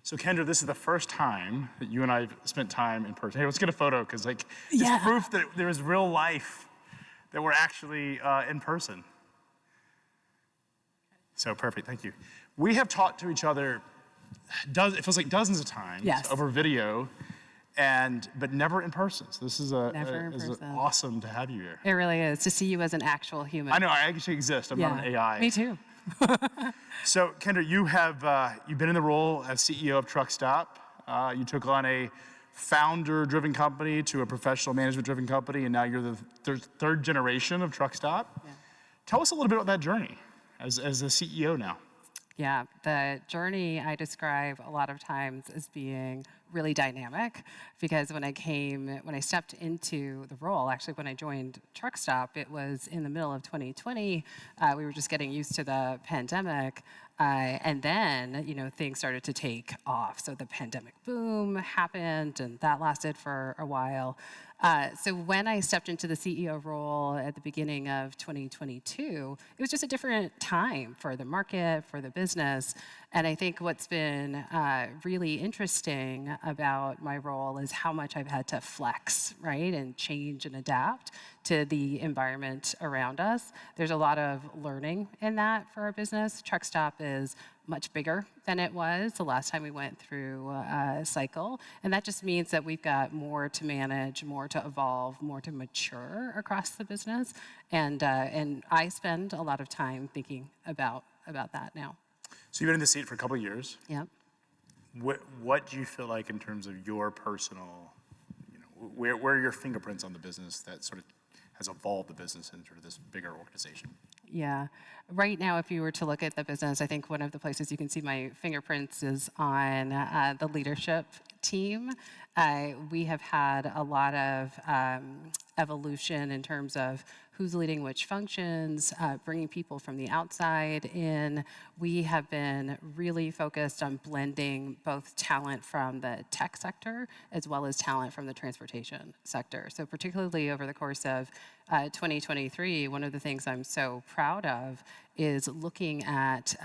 So Kendra, this is the first time that you and I have spent time in person. Hey, let's get a photo, because like, Yeah. it's proof that there is real life, that we're actually in person. So perfect, thank you. We have talked to each other, it feels like dozens of times Yes. over video, but never in person. So this is Never in person. awesome to have you here. It really is, to see you as an actual human. I know, I actually exist. I'm not an AI. Me too. So, Kendra, you've been in the role as CEO of Truckstop. You took on a founder-driven company to a professional management-driven company, and now you're the third generation of Truckstop. Yeah. Tell us a little bit about that journey as a CEO now. Yeah, the journey I describe a lot of times as being really dynamic, because when I stepped into the role, actually when I joined Truckstop, it was in the middle of 2020. We were just getting used to the pandemic. And then, things started to take off. So the pandemic boom happened, and that lasted for a while. So when I stepped into the CEO role at the beginning of 2022, it was just a different time for the market, for the business. And I think what's been really interesting about my role is how much I've had to flex, right, and change and adapt to the environment around us. There's a lot of learning in that for our business. Truckstop is much bigger than it was the last time we went through a cycle. And that just means that we've got more to manage, more to evolve, more to mature across the business. And I spend a lot of time thinking about that now. So you've been in the seat for a couple of years. Yep. What do you feel like in terms of your personal, where are your fingerprints on the business that sort of has evolved the business into sort of this bigger organization? Yeah. Right now, if you were to look at the business, I think one of the places you can see my fingerprints is on the leadership team. We have had a lot of evolution in terms of who's leading which functions, bringing people from the outside in. We have been really focused on blending both talent from the tech sector as well as talent from the transportation sector. So particularly over the course of 2023, one of the things I'm so proud of is looking at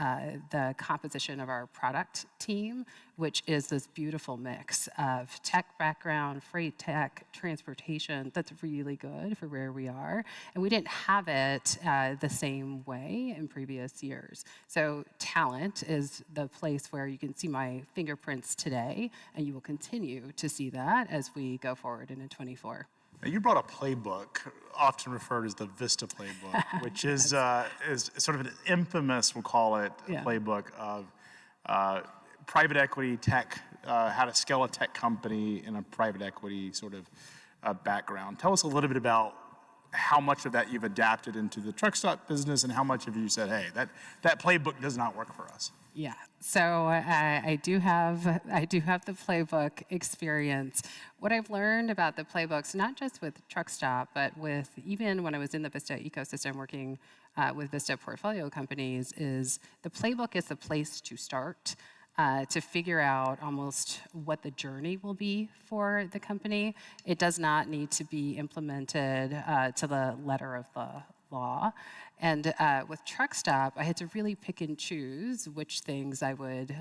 the composition of our product team, which is this beautiful mix of tech background, freight tech, transportation, that's really good for where we are. And we didn't have it the same way in previous years. So talent is the place where you can see my fingerprints today, and you will continue to see that as we go forward into 24. Now, you brought a playbook, often referred as the Vista playbook, which is sort of an infamous, we'll call it, playbook of private equity tech, how to scale a tech company in a private equity sort of background. Tell us a little bit about how much of that you've adapted into the Truckstop business, and how much of you said, hey, that playbook does not work for us. Yeah, so I do have the playbook experience. What I've learned about the playbooks, not just with Truckstop, but with even when I was in the Vista ecosystem working with Vista portfolio companies, is the playbook is the place to start to figure out almost what the journey will be for the company. It does not need to be implemented to the letter of the law. And with Truckstop, I had to really pick and choose which things I would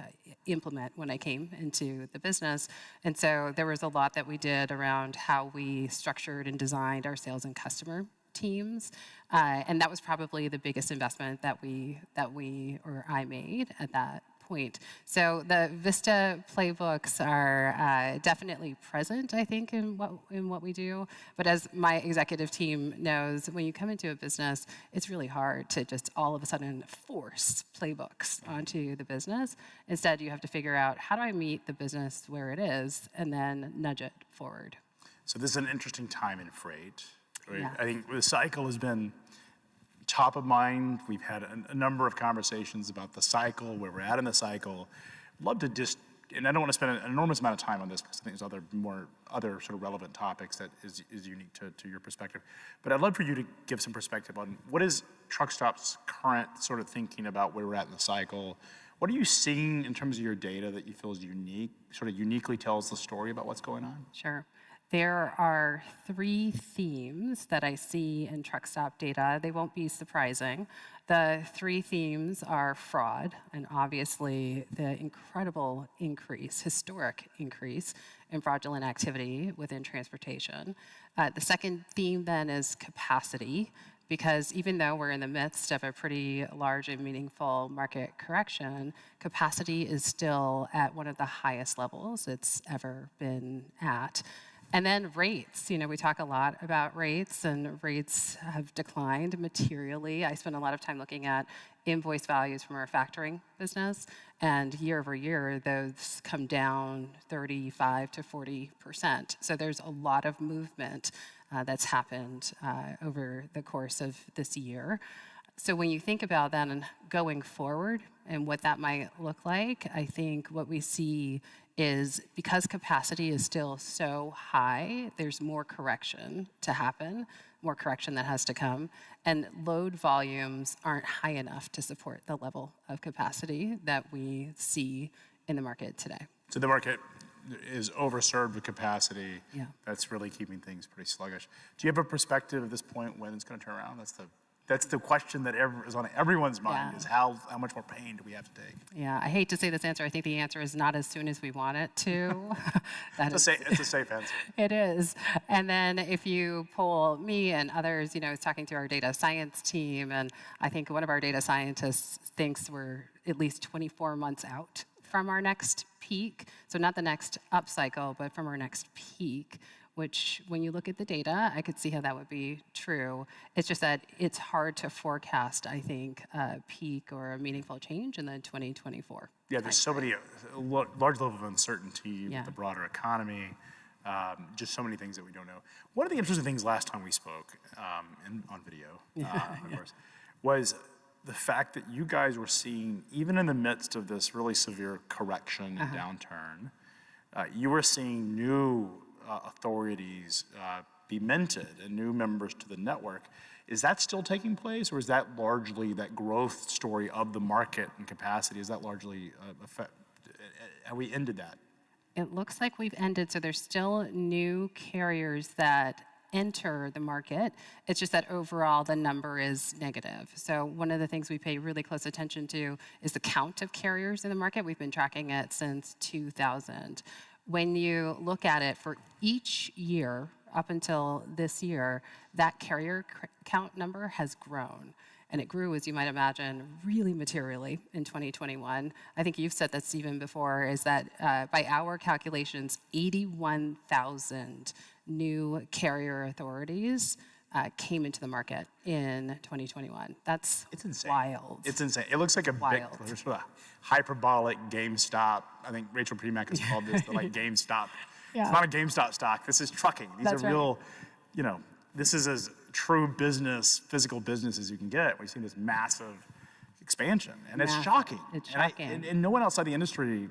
implement when I came into the business. And so there was a lot that we did around how we structured and designed our sales and customer teams. And that was probably the biggest investment that I made at that point. So the Vista playbooks are definitely present, I think, in what we do. But as my executive team knows, when you come into a business, it's really hard to just all of a sudden force playbooks onto the business. Instead, you have to figure out, how do I meet the business where it is, and then nudge it forward. So this is an interesting time in freight. Right? Yeah. I think the cycle has been top of mind. Have had a number of conversations about the cycle, where we're at in the cycle. I'd love to just, and I don't want to spend an enormous amount of time on this, because I think there's other sort of relevant topics that is unique to your perspective. But I'd love for you to give some perspective on what is Truckstop's current sort of thinking about where we're at in the cycle. What are you seeing in terms of your data that you feel is unique, sort of uniquely tells the story about what's going on? Sure. There are 3 themes that I see in Truckstop data. They won't be surprising. The 3 themes are fraud, and obviously the incredible increase, historic increase in fraudulent activity within transportation. The second theme then is capacity, because even though we're in the midst of a pretty large and meaningful market correction, capacity is still at one of the highest levels it's ever been at. And then rates, we talk a lot about rates, and rates have declined materially. I spend a lot of time looking at invoice values from our factoring business, and year over year, those come down 35 to 40%. So there's a lot of movement that's happened over the course of this year. So when you think about that and going forward and what that might look like, I think what we see is because capacity is still so high, there's more correction to happen, more correction that has to come, and load volumes aren't high enough to support the level of capacity that we see in the market today. So the market is overserved with capacity. Yeah. That's really keeping things pretty sluggish. Do you have a perspective at this point when it's going to turn around? That's the question that is on everyone's mind, is how much more pain do we have to take? Yeah, I hate to say this answer. I think the answer is not as soon as we want it to. It's a safe answer. It is. And then if you poll me and others, I was talking to our data science team, and I think one of our data scientists thinks we're at least 24 months out from our next peak. So not the next upcycle, but from our next peak, which when you look at the data, I could see how that would be true. It's just that it's hard to forecast, I think, a peak or a meaningful change in the 2024. Yeah, there's so many, large level of uncertainty with the broader economy, just so many things that we don't know. One of the interesting things last time we spoke, on video, of course, was the fact that you guys were seeing, even in the midst of this really severe correction and downturn, you were seeing new authorities be minted and new members to the network. Is that still taking place, or is that largely that growth story of the market and capacity? Is that largely have we ended that? It looks like we've ended, so there's still new carriers that enter the market. It's just that overall the number is negative. So one of the things we pay really close attention to is the count of carriers in the market. We've been tracking it since 2000. When you look at it for each year up until this year, that carrier count number has grown. And it grew, as you might imagine, really materially in 2021. I think you've said this even before, is that by our calculations, 81,000 new carrier authorities came into the market in 2021. It's insane. Wild. It's insane. It looks like a big, sort of hyperbolic GameStop. I think Rachel Premack has called this the GameStop. Yeah. It's not a GameStop stock. This is trucking. These are real, this is as true business, physical business as you can get. We've seen this massive expansion, and it's shocking. It's shocking. And no one outside the industry,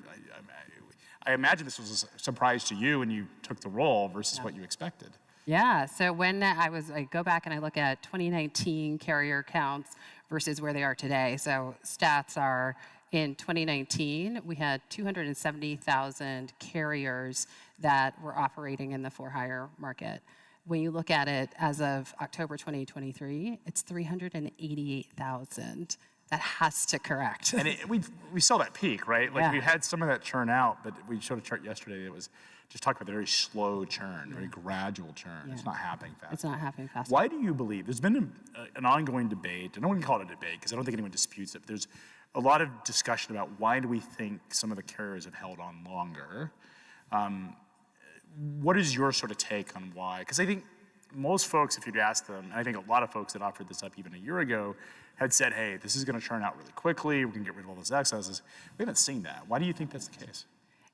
I imagine this was a surprise to you when you took the role versus what you expected. Yeah, so when I go back and I look at 2019 carrier counts versus where they are today. So stats are, in 2019, we had 270,000 carriers that were operating in the for-hire market. When you look at it as of October 2023, it's 388,000. That has to correct. And we saw that peak, right? We had some of that churn out, but we showed a chart yesterday that was just talking about the very slow churn, very gradual churn. Yeah. It's not happening fast. It's not happening fast. Why do you believe, there's been an ongoing debate, and I wouldn't call it a debate because I don't think anyone disputes it, but there's a lot of discussion about why do we think some of the carriers have held on longer. What is your sort of take on why? Because I think most folks, if you'd ask them, and I think a lot of folks that offered this up even a year ago, had said, hey, this is going to churn out really quickly, we're going to get rid of all those excesses. We haven't seen that. Why do you think that's the case?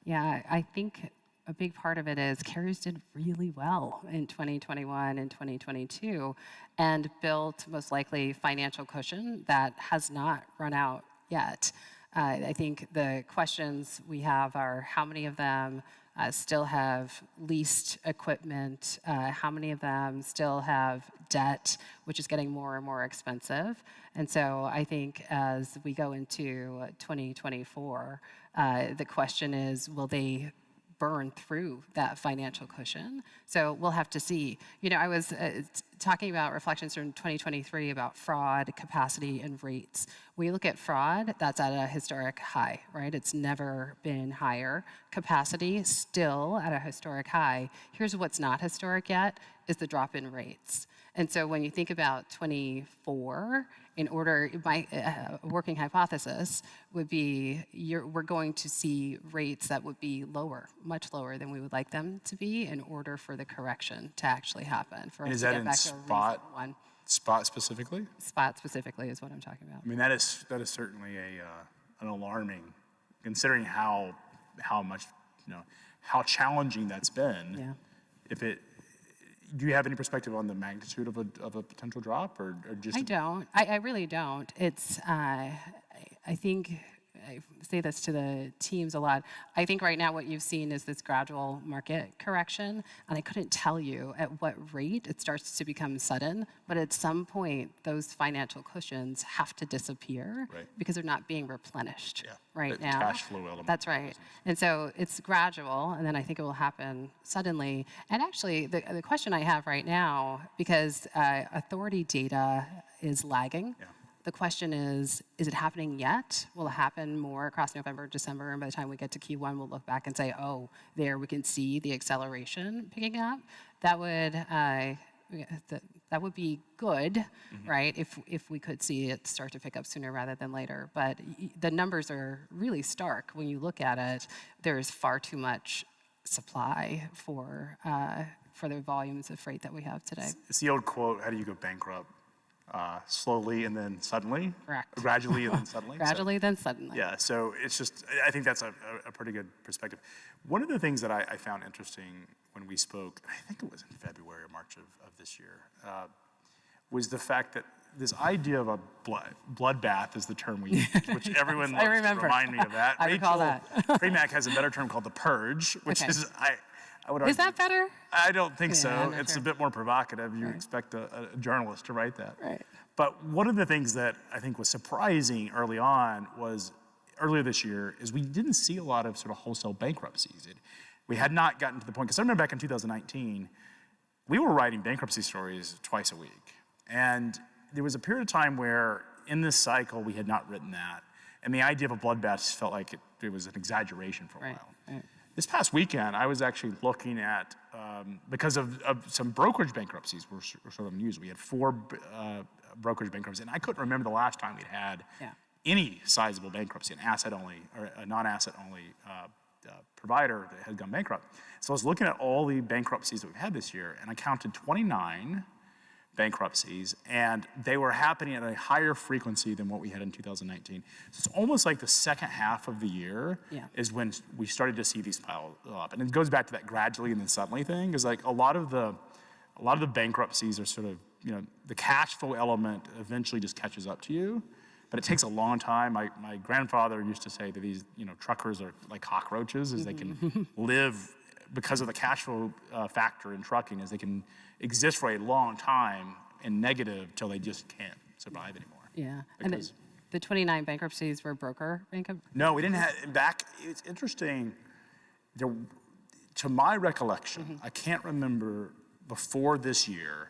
Yeah, I think a big part of it is carriers did really well in 2021 and 2022 and built most likely financial cushion that has not run out yet. I think the questions we have are how many of them still have leased equipment, how many of them still have debt, which is getting more and more expensive. And so I think as we go into 2024, the question is, will they burn through that financial cushion. So we'll have to see. You know, I was talking about reflections from 2023 about fraud, capacity, and rates. We look at fraud, that's at a historic high, right? It's never been higher. Capacity, still at a historic high. Here's what's not historic yet, is the drop in rates. And so when you think about 24, in order, my working hypothesis would be we're going to see rates that would be lower, much lower than we would like them to be in order for the correction to actually happen. For us Is to that get in back to a spot? reasonable one. Spot specifically? Spot specifically is what I'm talking about. I mean, that is certainly an alarming, considering how much, how challenging that's been. Yeah. Do you have any perspective on the magnitude of a potential drop, or just? I don't. I really don't. It's. I think I say this to the teams a lot. I think right now what you've seen is this gradual market correction, and I couldn't tell you at what rate it starts to become sudden, but at some point those financial cushions have to disappear because they're not being replenished right now. Cash flow element. That's right. And so it's gradual, and then I think it will happen suddenly. And actually, the question I have right now, because authority data is lagging, the question is it happening yet? Will it happen more across November, December, and by the time we get to Q1, we'll look back and say, oh, there we can see the acceleration picking up? That would be good, right, if we could see it start to pick up sooner rather than later. But the numbers are really stark when you look at it. There's far too much supply for the volumes of freight that we have today. It's the old quote, how do you go bankrupt? Slowly and then suddenly. Correct. Gradually and then suddenly. Gradually, then suddenly. Yeah, so it's just, I think that's a pretty good perspective. One of the things that I found interesting when we spoke, I think it was in February or March of this year, was the fact that this idea of a bloodbath is the term we use, which everyone loves to remind me of that. I recall that. Premack has a better term called the purge, which is, I would argue, is that better? I don't think so. It's sure. A bit more provocative. You expect a journalist to write that. Right. But one of the things that I think was surprising early on was, earlier this year, is we didn't see a lot of sort of wholesale bankruptcies. We had not gotten to the point, because I remember back in 2019, we were writing bankruptcy stories twice a week. And there was a period of time where in this cycle we had not written that. And the idea of a bloodbath felt like it was an exaggeration for a while. Right. This past weekend, I was actually looking at, because of some brokerage bankruptcies were sort of news. We had 4 brokerage bankruptcies, and I couldn't remember the last time we'd had any sizable bankruptcy, an asset-only or a non-asset-only provider that had gone bankrupt. So I was looking at all the bankruptcies that we've had this year, and I counted 29 bankruptcies, and they were happening at a higher frequency than what we had in 2019. So it's almost like the second half of the year is when we started to see these pile up. And it goes back to that gradually and then suddenly thing, because like a lot of the bankruptcies are sort of, the cash flow element eventually just catches up to you, but it takes a long time. My grandfather used to say that these, truckers are like cockroaches, as they can live because of the cash flow factor in trucking, is they can exist for a long time in negative till they just can't survive anymore. Yeah, and the 29 bankruptcies were broker bankruptcies? No, we didn't have, it's interesting, to my recollection, I can't remember before this year,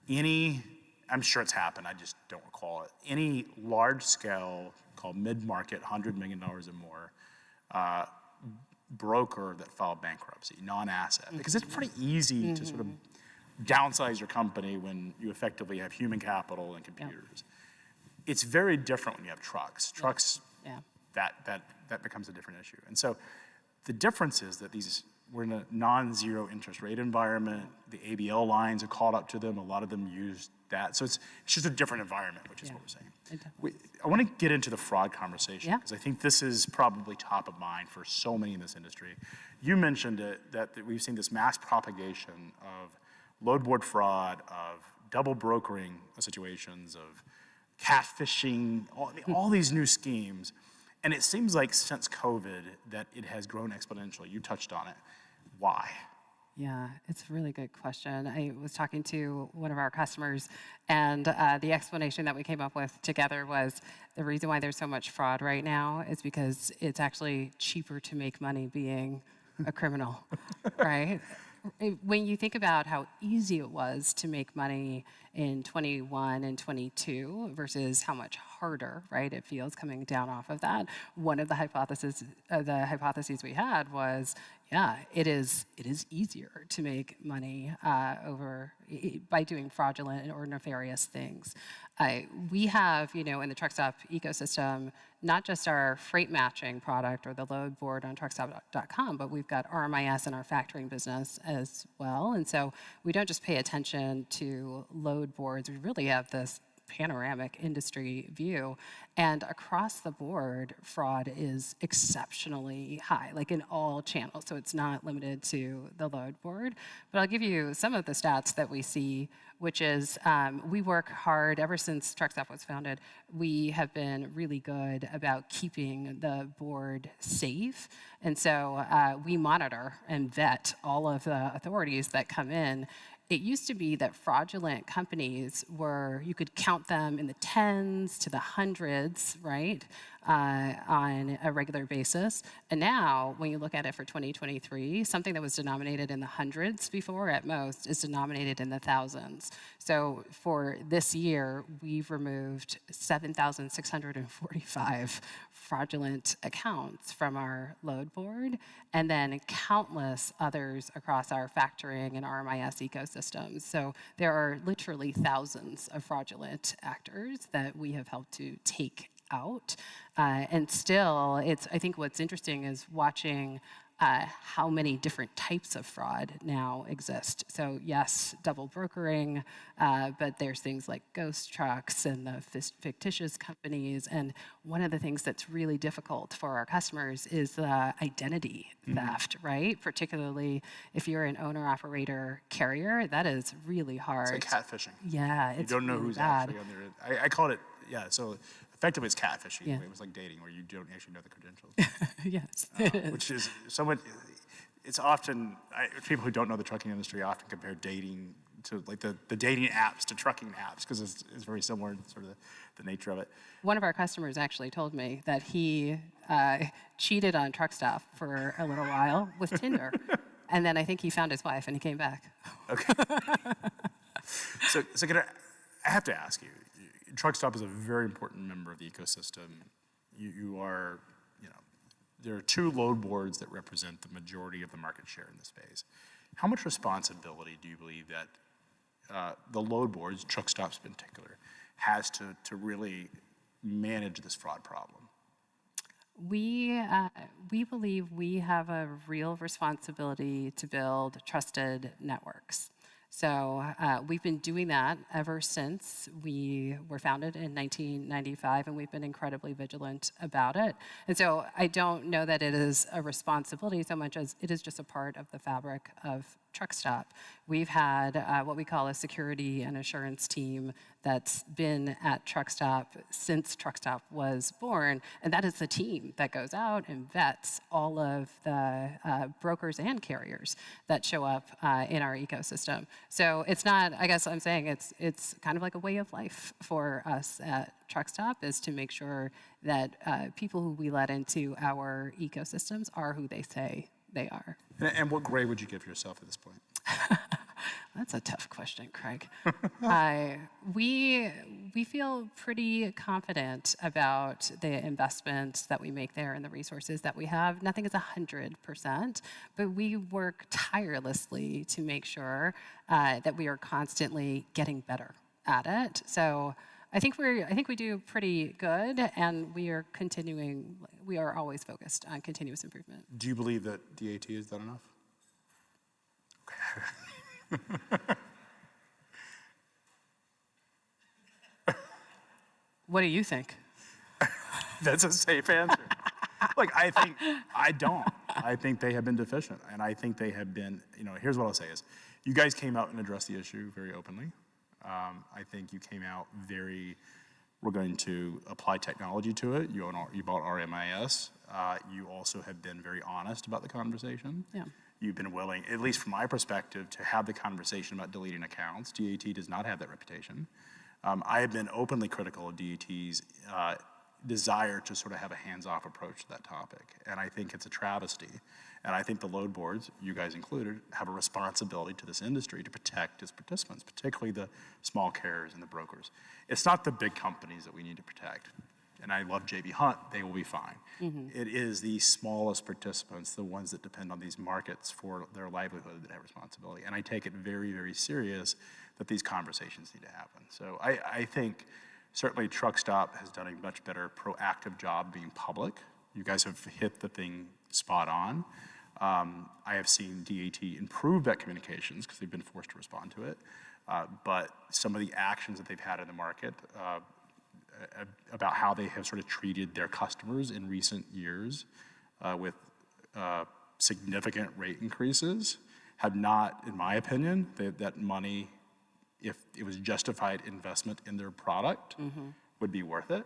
I'm sure it's happened, I just don't recall it, any large scale, called mid-market, $100 million or more, broker that filed bankruptcy, non-asset. Because it's pretty easy to sort of downsize your company when you effectively have human capital and computers. It's very different when you have trucks. Trucks, that becomes a different issue. And so the difference is that we're in a non-zero interest rate environment. The ABL lines are caught up to them. A lot of them use that. So it's just a different environment, which is what we're saying. I want to get into the fraud conversation, because I think this is probably top of mind for so many in this industry. You mentioned it, that we've seen this mass propagation of loadboard fraud, of double brokering situations, of cash fishing, all these new schemes. And it seems like since COVID that it has grown exponentially. You touched on it. Why? Yeah, it's a really good question. I was talking to one of our customers, and the explanation that we came up with together was the reason why there's so much fraud right now is because it's actually cheaper to make money being a criminal, right? When you think about how easy it was to make money in 21 and 22 versus how much harder, right, it feels coming down off of that, one of the hypotheses we had was, yeah, it is easier to make money by doing fraudulent or nefarious things. We have, in the Truckstop ecosystem, not just our freight matching product or the load board on truckstop.com, but we've got RMIS in our factoring business as well. And so we don't just pay attention to load boards, we really have this panoramic industry view. And across the board, fraud is exceptionally high, like in all channels. So it's not limited to the load board. But I'll give you some of the stats that we see, which is we work hard ever since Truckstop was founded. We have been really good about keeping the board safe. And so we monitor and vet all of the authorities that come in. It used to be that fraudulent companies you could count them in the tens to the hundreds, right, on a regular basis. And now, when you look at it for 2023, something that was denominated in the hundreds before at most is denominated in the thousands. So for this year, we've removed 7,645 fraudulent accounts from our load board, and then countless others across our factoring and RMIS ecosystems. So there are literally thousands of fraudulent actors that we have helped to take out. And still, I think what's interesting is watching how many different types of fraud now exist. So yes, double brokering, but there's things like ghost trucks and the fictitious companies. And one of the things that's really difficult for our customers is the identity theft, right? Particularly if you're an owner-operator carrier, that is really hard. It's like catfishing. Yeah, You don't know really who's bad. actually on there. I called it, so effectively it's catfishing. Yeah. It was like dating where you don't actually know the credentials. Yes. Which is somewhat, it's often, people who don't know the trucking industry often compare dating to like the dating apps to trucking apps because it's very similar in sort of the nature of it. One of our customers actually told me that he cheated on Truckstop for a little while with Tinder. And then I think he found his wife and he came back. Okay. So I have to ask you, Truckstop is a very important member of the ecosystem. You are, there are two load boards that represent the majority of the market share in the space. How much responsibility do you believe that the load boards, Truckstop's in particular, has to really manage this fraud problem? We believe we have a real responsibility to build trusted networks. So we've been doing that ever since we were founded in 1995, and we've been incredibly vigilant about it. And so I don't know that it is a responsibility so much as it is just a part of the fabric of Truckstop. We've had what we call a security and assurance team that's been at Truckstop since Truckstop was born, and that is the team that goes out and vets all of the brokers and carriers that show up in our ecosystem. So it's not, I guess I'm saying it's kind of like a way of life for us at Truckstop is to make sure that people who we let into our ecosystems are who they say they are. And what grade would you give yourself at this point? That's a tough question, Craig. We feel pretty confident about the investments that we make there and the resources that we have. Nothing is 100%, but we work tirelessly to make sure that we are constantly getting better at it. So I think we do pretty good, and we are continuing. We are always focused on continuous improvement. Do you believe that DAT has done enough? Okay. What do you think? That's a safe answer. Look, I don't. I think they have been deficient, and I think they have been. Here's what I'll say: is you guys came out and addressed the issue very openly. I think you came out we're going to apply technology to it. You bought RMIS. You also have been very honest about the conversation. Yeah. You've been willing, at least from my perspective, to have the conversation about deleting accounts. DAT does not have that reputation. I have been openly critical of DAT's desire to sort of have a hands-off approach to that topic. And I think it's a travesty. And I think the load boards, you guys included, have a responsibility to this industry to protect its participants, particularly the small carriers and the brokers. It's not the big companies that we need to protect. And I love J.B. Hunt, they will be fine. It is the smallest participants, the ones that depend on these markets for their livelihood, that have responsibility. And I take it very, very serious that these conversations need to happen. So I think certainly Truckstop has done a much better proactive job being public. You guys have hit the thing spot on. I have seen DAT improve that communications because they've been forced to respond to it. But some of the actions that they've had in the market about how they have sort of treated their customers in recent years with significant rate increases have not, in my opinion, that money, if it was justified investment in their product, would be worth it.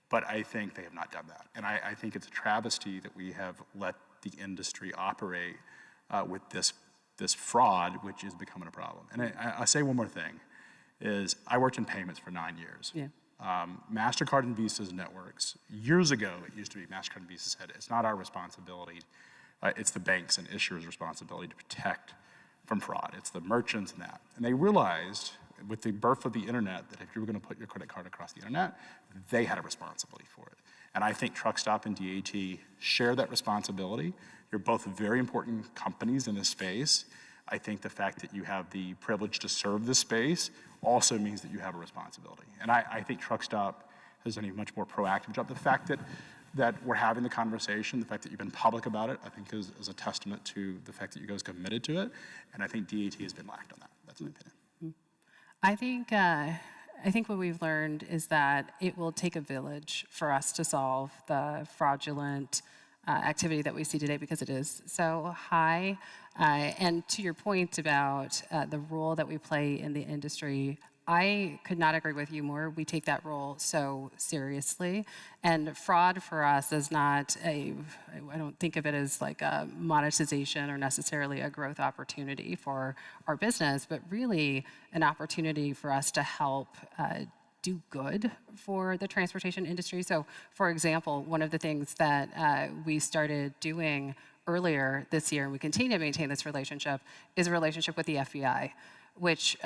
But I think they have not done that. And I think it's a travesty that we have let the industry operate with this fraud, which is becoming a problem. And I say one more thing, is I worked in payments for 9 years. Yeah. MasterCard and Visa's networks, years ago, it used to be MasterCard and Visa said, it's not our responsibility, it's the banks and issuers' responsibility to protect from fraud. It's the merchants and that. And they realized with the birth of the internet that if you were going to put your credit card across the internet, they had a responsibility for it. And I think Truckstop and DAT share that responsibility. You're both very important companies in this space. I think the fact that you have the privilege to serve this space also means that you have a responsibility. And I think Truckstop has done a much more proactive job. The fact that we're having the conversation, the fact that you've been public about it, I think is a testament to the fact that you guys committed to it. And I think DAT has been lacked on that. That's my opinion. I think what we've learned is that it will take a village for us to solve the fraudulent activity that we see today because it is so high. And to your point about the role that we play in the industry, I could not agree with you more. We take that role so seriously. And fraud for us is not I don't think of it as like a monetization or necessarily a growth opportunity for our business, but really an opportunity for us to help do good for the transportation industry. So for example, one of the things that we started doing earlier this year, and we continue to maintain this relationship, is a relationship with the FBI, which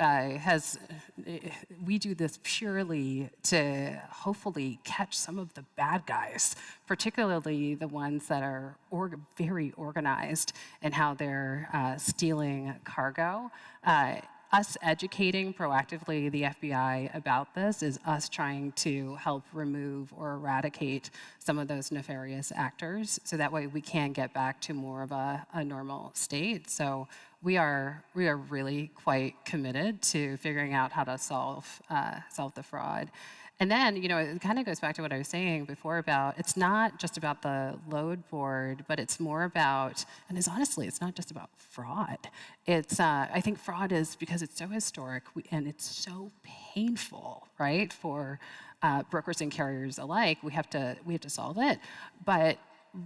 we do this purely to hopefully catch some of the bad guys, particularly the ones that are very organized in how they're stealing cargo. Us educating proactively the FBI about this is us trying to help remove or eradicate some of those nefarious actors, so that way we can get back to more of a normal state. So we are really quite committed to figuring out how to solve the fraud. And then, it kind of goes back to what I was saying before about, it's not just about the load board, but it's more about, and it's not just about fraud. It's, I think fraud is, because it's so historic and it's so painful, right, for brokers and carriers alike, we have to solve it. But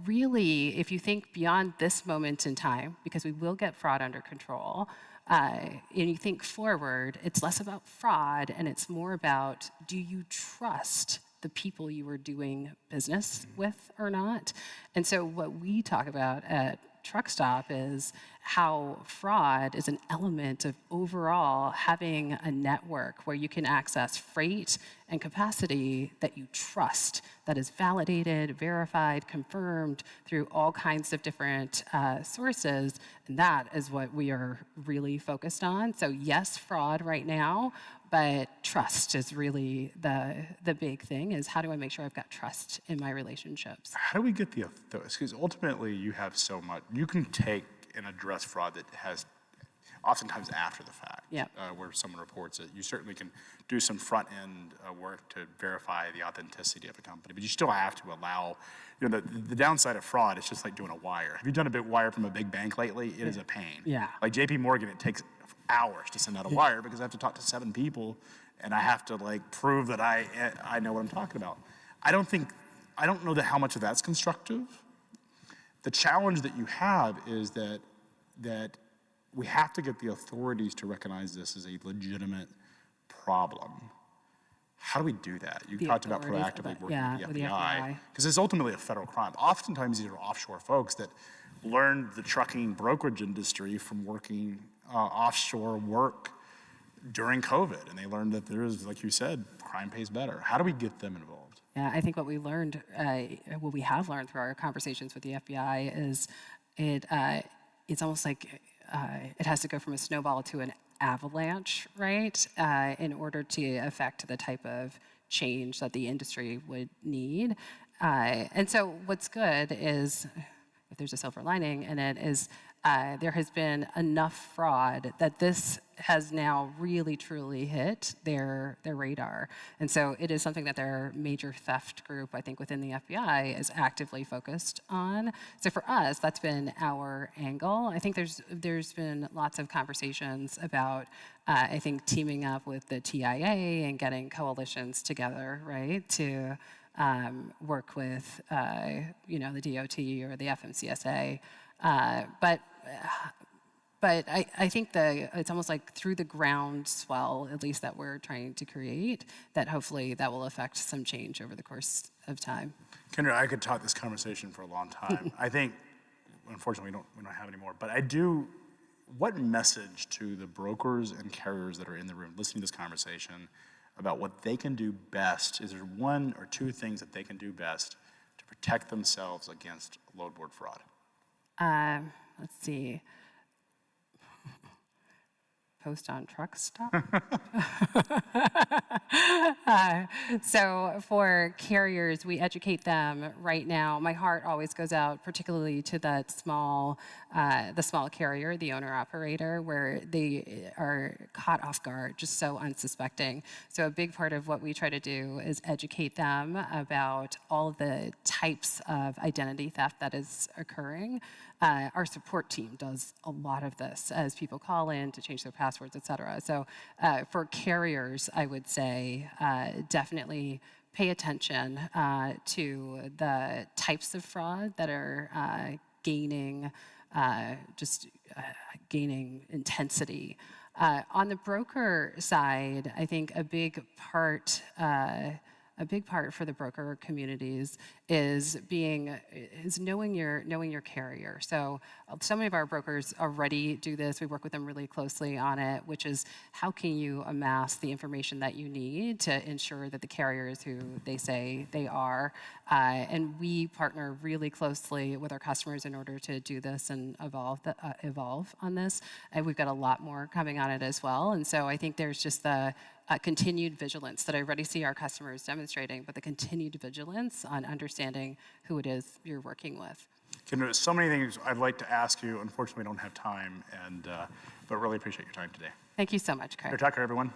really, if you think beyond this moment in time, because we will get fraud under control, and you think forward, it's less about fraud and it's more about, do you trust the people you are doing business with or not? And so what we talk about at Truckstop is how fraud is an element of overall having a network where you can access freight and capacity that you trust, that is validated, verified, confirmed through all kinds of different sources. And that is what we are really focused on. So yes, fraud right now, but trust is really the big thing, is how do I make sure I've got trust in my relationships? How do we get because ultimately you have so much, you can take and address fraud that has oftentimes after the fact, where someone reports it. You certainly can do some front end work to verify the authenticity of a company, but you still have to allow, the downside of fraud is just like doing a wire. Have you done a big wire from a big bank lately? It is a pain. Yeah. Like JP Morgan, it takes hours to send out a wire because I have to talk to 7 people and I have to prove that I know what I'm talking about. I don't know how much of that's constructive. The challenge that you have is that we have to get the authorities to recognize this as a legitimate problem. How do we do that? You The talked about authorities, proactively working yeah, with with the the FBI, FBI. because it's ultimately a federal crime. Oftentimes, these are offshore folks that learned the trucking brokerage industry from working offshore work during COVID, and they learned that there is, like you said, crime pays better. How do we get them involved? Yeah, I think what we learned, what we have learned through our conversations with the FBI is it's almost like it has to go from a snowball to an avalanche, right? In order to affect the type of change that the industry would need. And so what's good is, if there's a silver lining in it, is there has been enough fraud that this has now really truly hit their radar. And so it is something that their major theft group, I think within the FBI, is actively focused on. So for us, that's been our angle. I think there's been lots of conversations about, I think, teaming up with the TIA and getting coalitions together, right, to work with, the DOT or the FMCSA. But I think it's almost like through the groundswell, at least that we're trying to create, that hopefully that will affect some change over the course of time. Kendra, I could talk this conversation for a long time. I think, unfortunately, we don't have any more. But what message to the brokers and carriers that are in the room listening to this conversation about what they can do best? Is there one or two things that they can do best to protect themselves against loadboard fraud? Let's see. Post on Truckstop. So for carriers, we educate them right now. My heart always goes out, particularly to that the small carrier, the owner-operator, where they are caught off guard, just so unsuspecting. So a big part of what we try to do is educate them about all of the types of identity theft that is occurring. Our support team does a lot of this as people call in to change their passwords, et cetera. So for carriers, I would say definitely pay attention to the types of fraud that are gaining intensity. On the broker side, I think a big part for the broker communities is knowing your carrier. So many of our brokers already do this. We work with them really closely on it, which is how can you amass the information that you need to ensure that the carrier is who they say they are. And we partner really closely with our customers in order to do this and evolve on this. And we've got a lot more coming on it as well. And so I think there's just the continued vigilance that I already see our customers demonstrating, but the continued vigilance on understanding who it is you're working with. Kendra, so many things I'd like to ask you. Unfortunately, we don't have time, but really appreciate your time today. Thank you so much, Craig. Kendra Tucker, everyone.